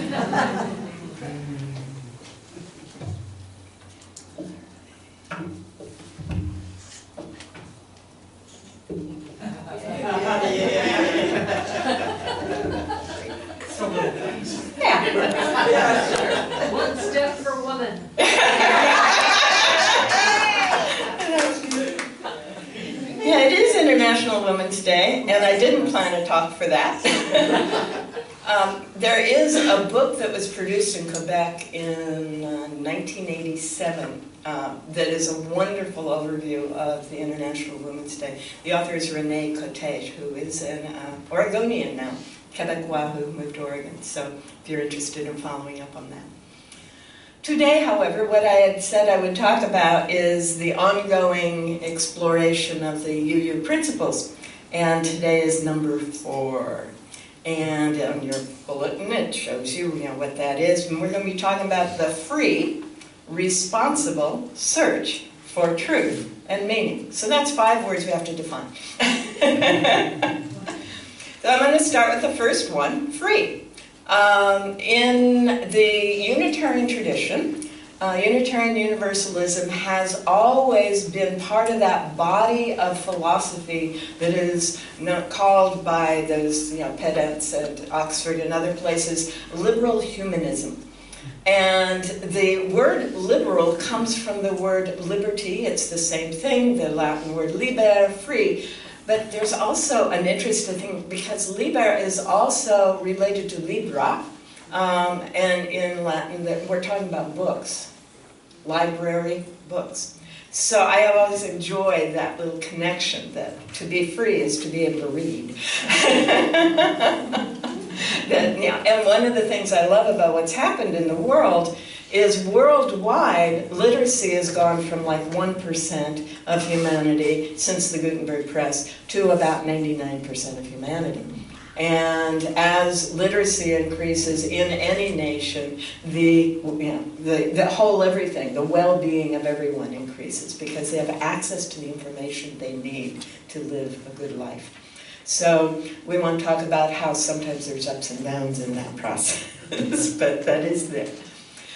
Yeah. One step for woman. Yeah, it is International Women's Day, and I didn't plan a talk for that. There is a book that was produced in Quebec in 1987 that is a wonderful overview of the International Women's Day. The author is Renee Cottage, who is an Oregonian now, Quebecois who moved to Oregon, so if you're interested in following up on that. Today, however, what I had said I would talk about is the ongoing exploration of the UU principles, and today is number 4. And on your bulletin, it shows you, what that is, and we're going to be talking about the free, responsible search for truth and meaning. So that's 5 words we have to define. So I'm going to start with the first one, free. In the Unitarian tradition, Unitarian Universalism has always been part of that body of philosophy that is called by those pedants at Oxford and other places liberal humanism. And the word liberal comes from the word liberty. It's the same thing, the Latin word liber, free. But there's also an interesting thing, because liber is also related to libra, and in Latin, that we're talking about books, library books. So I have always enjoyed that little connection, that to be free is to be able to read. And one of the things I love about what's happened in the world is worldwide, literacy has gone from like 1% of humanity since the Gutenberg Press to about 99% of humanity. And as literacy increases in any nation, the whole everything, the well-being of everyone increases because they have access to the information they need to live a good life. So we want to talk about how sometimes there's ups and downs in that process, but that is there.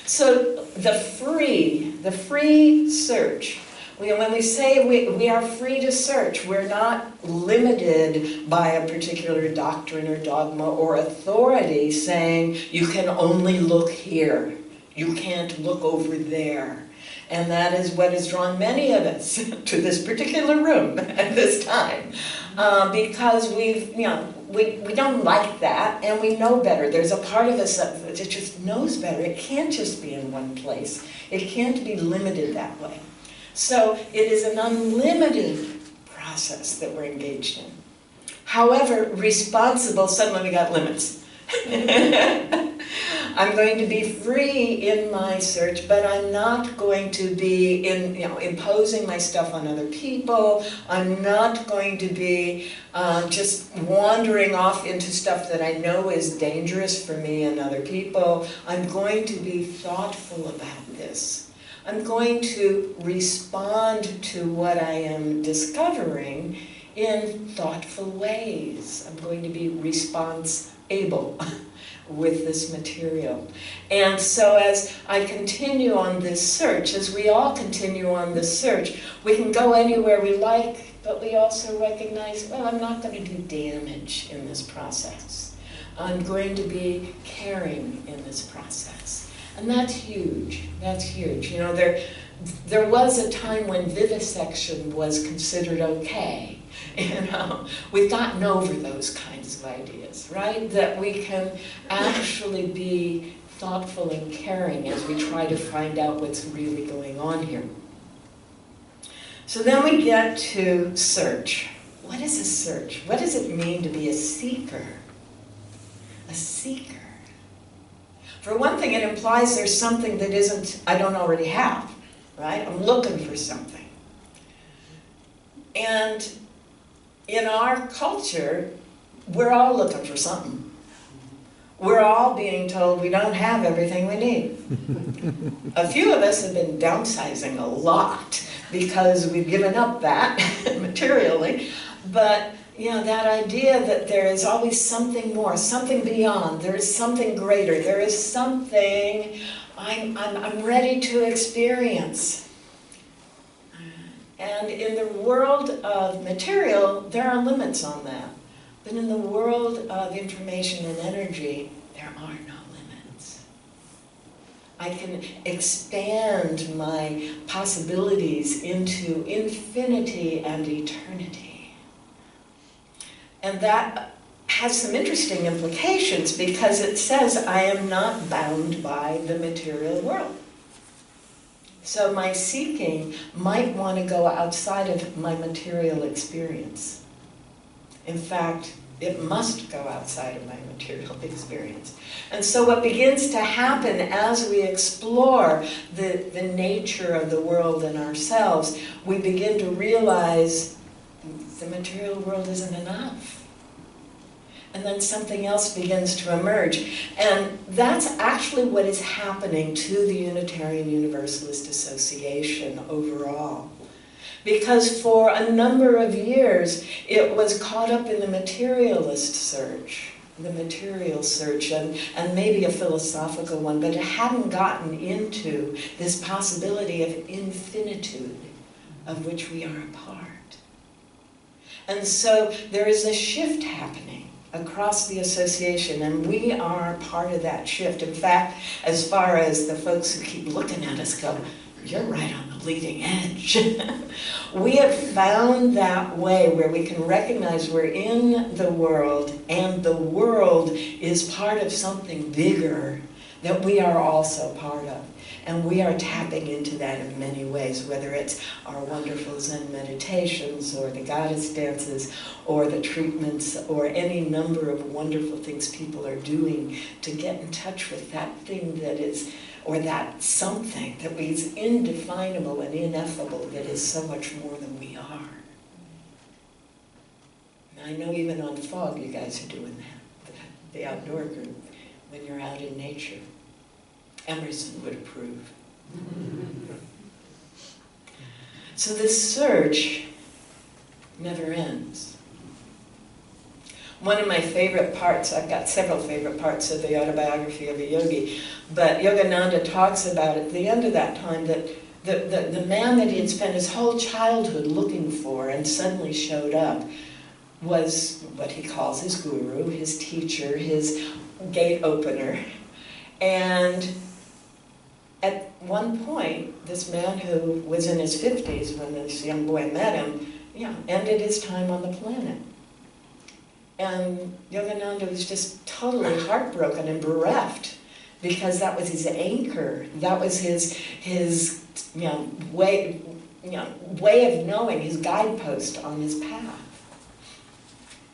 So the free search. When we say we are free to search, we're not limited by a particular doctrine or dogma or authority saying you can only look here, you can't look over there. And that is what has drawn many of us to this particular room at this time, because we don't like that, and we know better. There's a part of us that just knows better. It can't just be in one place. It can't be limited that way. So it is an unlimited process that we're engaged in. However, responsible, suddenly we got limits. I'm going to be free in my search, but I'm not going to be imposing my stuff on other people. I'm not going to be just wandering off into stuff that I know is dangerous for me and other people. I'm going to be thoughtful about this. I'm going to respond to what I am discovering in thoughtful ways. I'm going to be response-able with this material. And so as I continue on this search, as we all continue on this search, we can go anywhere we like, but we also recognize, well, I'm not going to do damage in this process. I'm going to be caring in this process. And that's huge. That's huge. There was a time when vivisection was considered okay. We've gotten over those kinds of ideas, right? That we can actually be thoughtful and caring as we try to find out what's really going on here. So then we get to search. What is a search? What does it mean to be a seeker? A seeker. For one thing, it implies there's something that I don't already have, right? I'm looking for something. And in our culture, we're all looking for something. We're all being told we don't have everything we need. A few of us have been downsizing a lot because we've given up that materially, but that idea that there is always something more, something beyond, there is something greater, there is something I'm ready to experience. And in the world of material, there are limits on that. But in the world of information and energy, there are no limits. I can expand my possibilities into infinity and eternity. And that has some interesting implications because it says I am not bound by the material world. So my seeking might want to go outside of my material experience. In fact, it must go outside of my material experience. And so what begins to happen as we explore the nature of the world and ourselves, we begin to realize the material world isn't enough. And then something else begins to emerge. And that's actually what is happening to the Unitarian Universalist Association overall. Because for a number of years, it was caught up in the materialist surge, the material surge, and maybe a philosophical one, but it hadn't gotten into this possibility of infinitude of which we are a part. And so there is a shift happening across the association, and we are part of that shift. In fact, as far as the folks who keep looking at us go, you're right on the leading edge. We have found that way where we can recognize we're in the world, and the world is part of something bigger that we are also part of. And we are tapping into that in many ways, whether it's our wonderful Zen meditations, or the goddess dances, or the treatments, or any number of wonderful things people are doing to get in touch with that thing that is, or that something that is indefinable and ineffable, that is so much more than we are. And I know even on fog you guys are doing that, the outdoor group, when you're out in nature. Emerson would approve. So this search never ends. One of my favorite parts, I've got several favorite parts of the autobiography of a yogi, but Yogananda talks about at the end of that time that the man that he had spent his whole childhood looking for and suddenly showed up was what he calls his guru, his teacher, his gate opener. And at one point, this man who was in his 50s when this young boy met him, ended his time on the planet. And Yogananda was just totally heartbroken and bereft, because that was his anchor. That was his way of knowing, his guidepost on his path.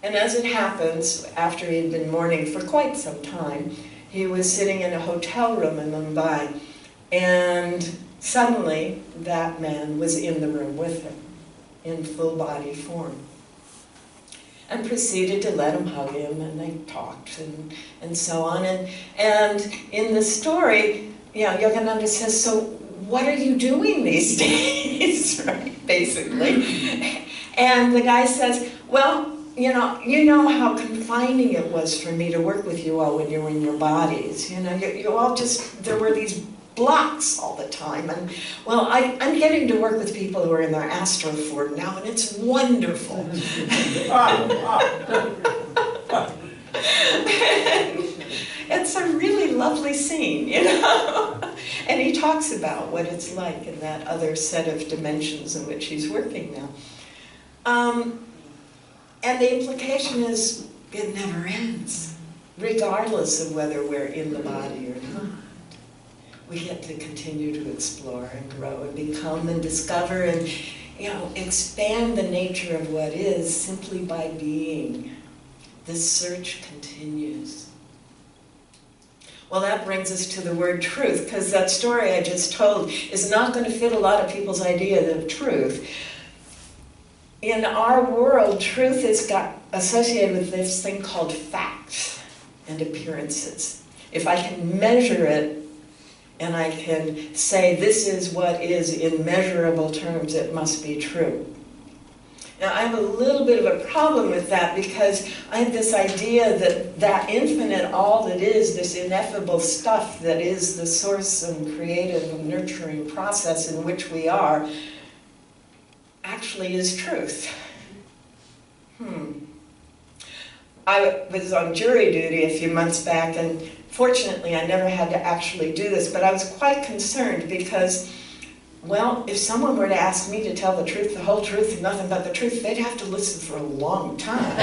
And as it happens, after he had been mourning for quite some time, he was sitting in a hotel room in Mumbai, and suddenly that man was in the room with him, in full body form, and proceeded to let him hug him, and they talked and so on. And in the story, Yogananda says, so what are you doing these days, right, basically? And the guy says, well, you know how confining it was for me to work with you all when you were in your bodies. You all just, there were these blocks all the time. And, well, I'm getting to work with people who are in their astral form now, and it's wonderful. It's a really lovely scene, And he talks about what it's like in that other set of dimensions in which he's working now. And the implication is, it never ends, regardless of whether we're in the body or not. We get to continue to explore and grow and become and discover and, expand the nature of what is simply by being. This search continues. Well, that brings us to the word truth, because that story I just told is not going to fit a lot of people's idea of truth. In our world, truth is got associated with this thing called facts and appearances. If I can measure it, and I can say this is what is in measurable terms, it must be true. Now, I have a little bit of a problem with that because I have this idea that that infinite all that is, this ineffable stuff that is the source and creative and nurturing process in which we are, actually is truth. I was on jury duty a few months back, and fortunately I never had to actually do this, but I was quite concerned because, well, if someone were to ask me to tell the truth, the whole truth, and nothing but the truth, they'd have to listen for a long time.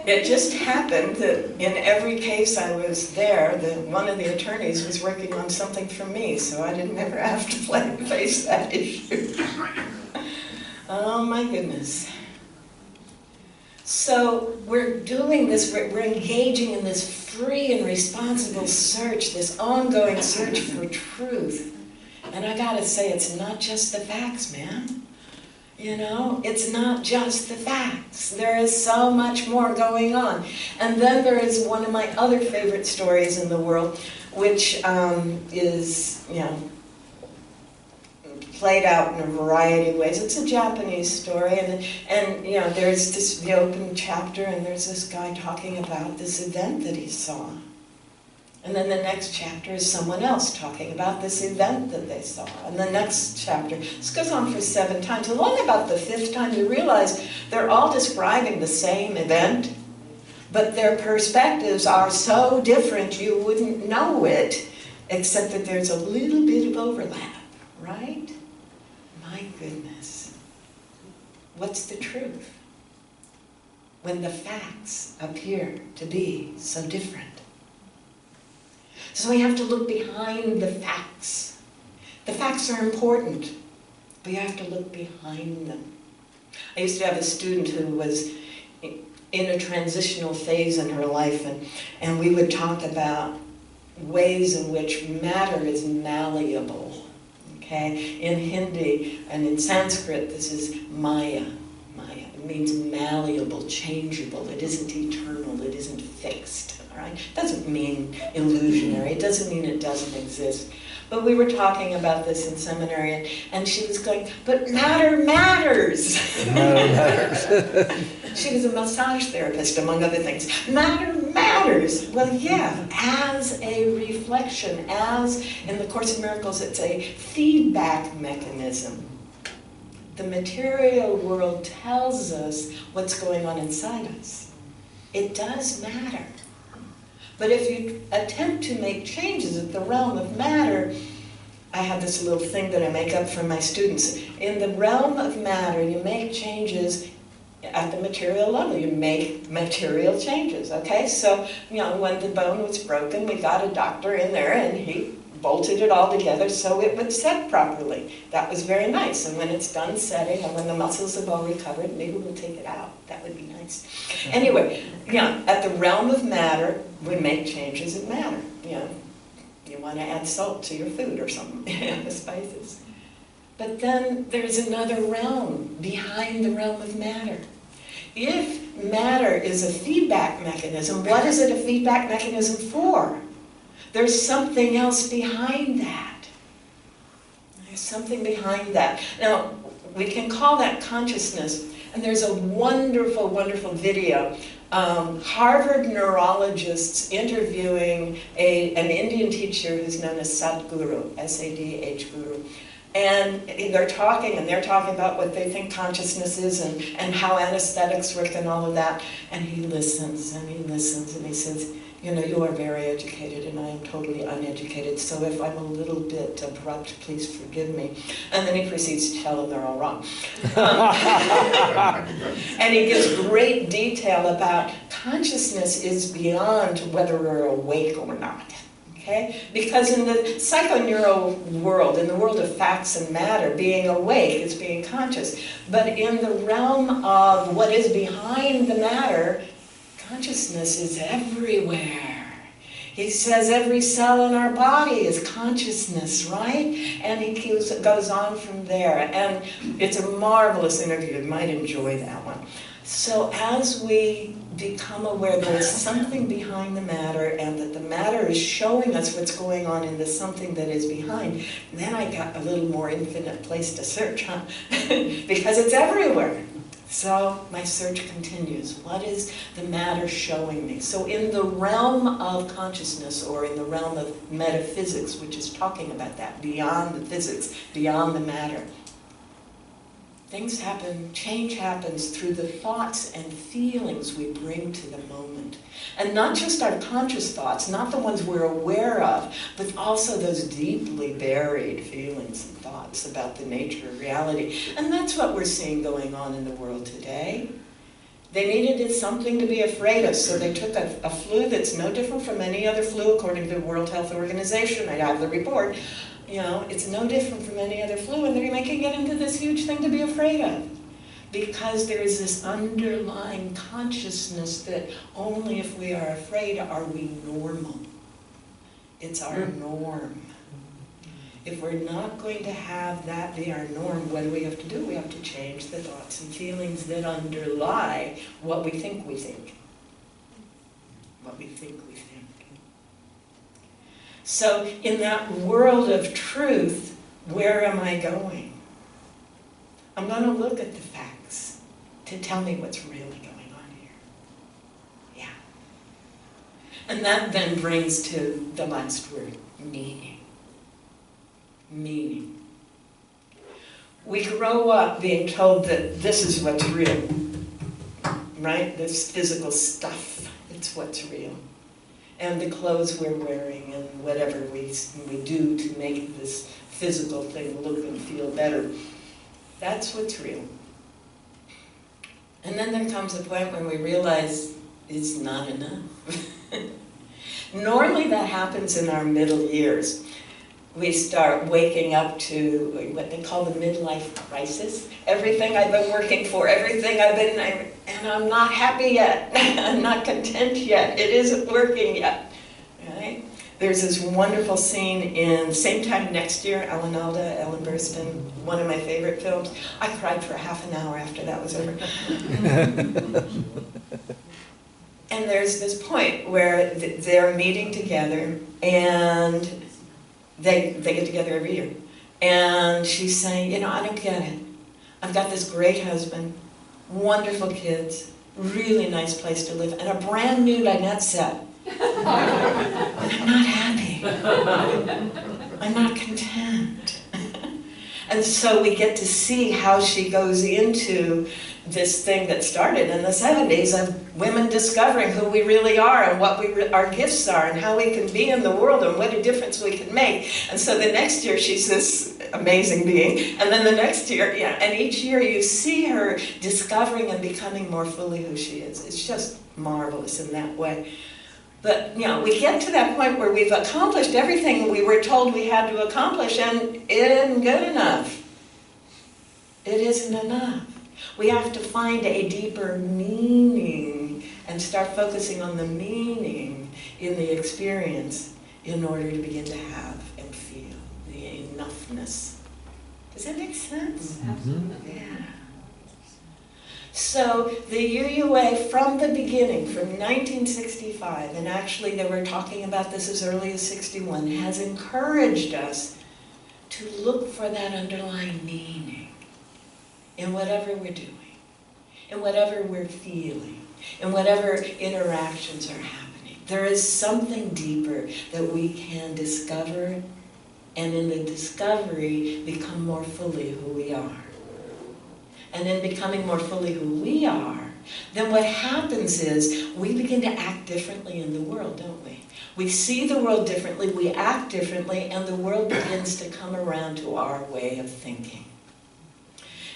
It just happened that in every case I was there, one of the attorneys was working on something for me, so I didn't ever have to face that issue. Oh my goodness. So we're doing this, we're engaging in this free and responsible search, this ongoing search for truth. And I gotta say, it's not just the facts, man. You know, it's not just the facts. There is so much more going on. And then there is one of my other favorite stories in the world, which is, you know, played out in a variety of ways. It's a Japanese story, and you know, there's the open chapter, and there's this guy talking about this event that he saw. And then the next chapter is someone else talking about this event that they saw. And the next chapter, this goes on for 7 times. And only about the 5th time you realize they're all describing the same event, but their perspectives are so different you wouldn't know it, except that there's a little bit of overlap, right? My goodness. What's the truth when the facts appear to be so different? So we have to look behind the facts. The facts are important, but you have to look behind them. I used to have a student who was in a transitional phase in her life, and we would talk about ways in which matter is malleable. Okay? In Hindi and in Sanskrit, this is Maya. Maya. It means malleable, changeable. It isn't eternal. It isn't fixed. Right? It doesn't mean illusionary. It doesn't mean it doesn't exist. But we were talking about this in seminary, and she was going, but matter matters. Matter matters. She was a massage therapist, among other things. Matter matters. Well, yeah, as a reflection, as in the Course in Miracles, it's a feedback mechanism. The material world tells us what's going on inside us. It does matter. But if you attempt to make changes at the realm of matter, I have this little thing that I make up for my students. In the realm of matter, you make changes at the material level. You make material changes, okay? So, you know, when the bone was broken, we got a doctor in there and he bolted it all together so it would set properly. That was very nice. And when it's done setting and when the muscles have all recovered, maybe we'll take it out. That would be nice. Anyway, yeah, at the realm of matter, we make changes in matter. You know, you want to add salt to your food or something, the spices. But then there's another realm behind the realm of matter. If matter is a feedback mechanism, what is it a feedback mechanism for? There's something else behind that. There's something behind that. Now, we can call that consciousness. And there's a wonderful, wonderful video. Harvard neurologists interviewing an Indian teacher who's known as Sadhguru, S-A-D-H Guru. And they're talking about what they think consciousness is and how anesthetics work and all of that. And he listens and he listens and he says, you know, you are very educated and I am totally uneducated, so if I'm a little bit abrupt, please forgive me. And then he proceeds to tell them they're all wrong. And he gives great detail about consciousness is beyond whether we're awake or not. Okay? Because in the psychoneural world, in the world of facts and matter, being awake is being conscious. But in the realm of what is behind the matter, consciousness is everywhere. He says every cell in our body is consciousness, right? And he goes on from there. And it's a marvelous interview. You might enjoy that one. So as we become aware there is something behind the matter, and that the matter is showing us what's going on in the something that is behind, then I got a little more infinite place to search, huh? Because it's everywhere. So my search continues. What is the matter showing me? So in the realm of consciousness, or in the realm of metaphysics, which is talking about that, beyond the physics, beyond the matter, things happen, change happens through the thoughts and feelings we bring to the moment. And not just our conscious thoughts, not the ones we're aware of, but also those deeply buried feelings and thoughts about the nature of reality. And that's what we're seeing going on in the world today. They needed something to be afraid of, so they took a flu that's no different from any other flu, according to the World Health Organization. I have the report. You know, it's no different from any other flu, and they're making it into this huge thing to be afraid of. Because there is this underlying consciousness that only if we are afraid are we normal. It's our norm. If we're not going to have that be our norm, what do we have to do? We have to change the thoughts and feelings that underlie what we think we think. What we think we think. So in that world of truth, where am I going? I'm going to look at the facts to tell me what's really going on here. Yeah. And that then brings to the last word, meaning. Meaning. We grow up being told that this is what's real, right? This physical stuff, it's what's real. And the clothes we're wearing and whatever we do to make this physical thing look and feel better. That's what's real. And then there comes a point when we realize it's not enough. Normally that happens in our middle years. We start waking up to what they call the midlife crisis. Everything I've been working for, everything and I'm not happy yet. I'm not content yet. It isn't working yet. Right? There's this wonderful scene in Same Time Next Year, Ellen Burstyn, one of my favorite films. I cried for half an hour after that was over. And there's this point where they're meeting together, and they get together every year. And she's saying, you know, I don't get it. I've got this great husband, wonderful kids, really nice place to live, and a brand new Lynette set. And I'm not happy. I'm not content. And so we get to see how she goes into this thing that started in the 70s of women discovering who we really are and what our gifts are and how we can be in the world and what a difference we can make. And so the next year she's this amazing being, and then the next year, yeah, and each year you see her discovering and becoming more fully who she is. It's just marvelous in that way. But, you know, we get to that point where we've accomplished everything we were told we had to accomplish, and it isn't good enough. It isn't enough. We have to find a deeper meaning and start focusing on the meaning in the experience in order to begin to have and feel the enoughness. Does that make sense? Absolutely. Yeah. So the UUA from the beginning, from 1965, and actually they were talking about this as early as 61, has encouraged us to look for that underlying meaning in whatever we're doing, in whatever we're feeling, in whatever interactions are happening. There is something deeper that we can discover, and in the discovery become more fully who we are. And in becoming more fully who we are, then what happens is we begin to act differently in the world, don't we? We see the world differently, we act differently, and the world begins to come around to our way of thinking.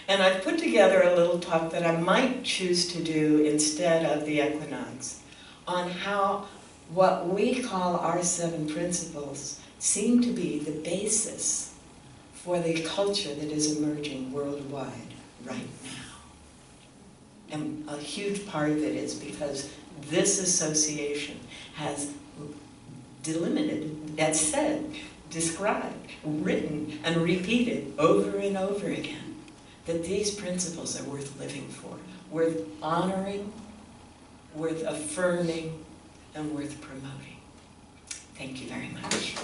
And I've put together a little talk that I might choose to do instead of the equinox on how what we call our 7 principles seem to be the basis for the culture that is emerging worldwide right now. And a huge part of it is because this association has delimited, that's said, described, written, and repeated over and over again that these principles are worth living for, worth honoring, worth affirming and worth promoting. Thank you very much.